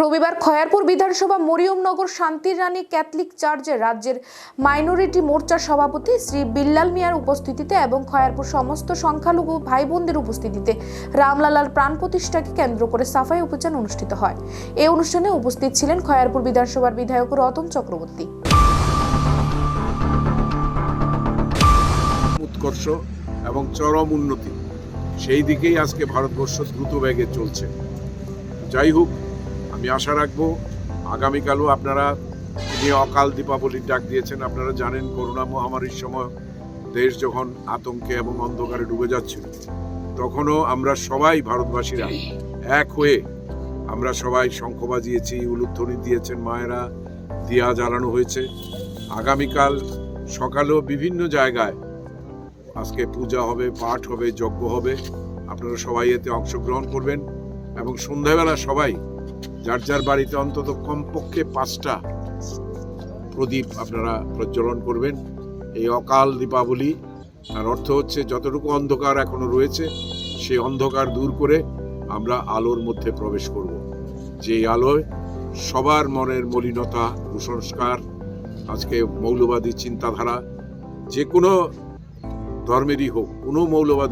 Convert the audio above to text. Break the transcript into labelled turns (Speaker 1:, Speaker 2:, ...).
Speaker 1: রবিবার খয়ারপুর বিধানসভা মরিয়মনগর শান্তির রানী ক্যাথলিক চার্চের রাজ্যের মাইনরিটি মোর্চার সভাপতি শ্রী বিল্লাল মিয়ার উপস্থিতিতে এবং খয়ারপুর সমস্ত সংখ্যালঘু ভাই বোনদের উপস্থিতিতে রামলালার প্রাণ প্রতিষ্ঠাকে কেন্দ্র করে সাফাই অভিযান অনুষ্ঠিত হয়। এই অনুষ্ঠানে উপস্থিত ছিলেন খয়ারপুর বিধানসভার বিধায়ক রতন চক্রবর্তী।
Speaker 2: উৎকর্ষ এবং চরম উন্নতি, সেই দিকেই আজকে ভারতবর্ষ দ্রুত বেগে চলছে। যাই হোক, আমি আশা রাখবো আগামীকালও আপনারা অকাল দীপাবলির ডাক দিয়েছেন। আপনারা জানেন, করোনা মহামারীর সময় দেশ যখন আতঙ্কে এবং অন্ধকারে ডুবে যাচ্ছিল, তখনও আমরা সবাই ভারতবাসীরা এক হয়ে আমরা সবাই শঙ্খ বাজিয়েছি, উলুধ্বনি দিয়েছেন মায়েরা, দিয়া জ্বালানো হয়েছে। আগামীকাল সকালেও বিভিন্ন জায়গায় আজকে পূজা হবে, পাঠ হবে, যজ্ঞ হবে। আপনারা সবাই এতে অংশগ্রহণ করবেন এবং সন্ধ্যাবেলা সবাই যার যার বাড়িতে অন্তত কমপক্ষে 5টা প্রদীপ আপনারা প্রজ্বলন করবেন। এই অকাল দীপাবলি আর অর্থ হচ্ছে যতটুকু অন্ধকার এখনো রয়েছে সেই অন্ধকার দূর করে আমরা আলোর মধ্যে প্রবেশ করব, যে আলোয় সবার মনের মলিনতা, কুসংস্কার, আজকে মৌলবাদী চিন্তাধারা যে কোনো ধর্মেরই হোক, কোনো মৌলবাদী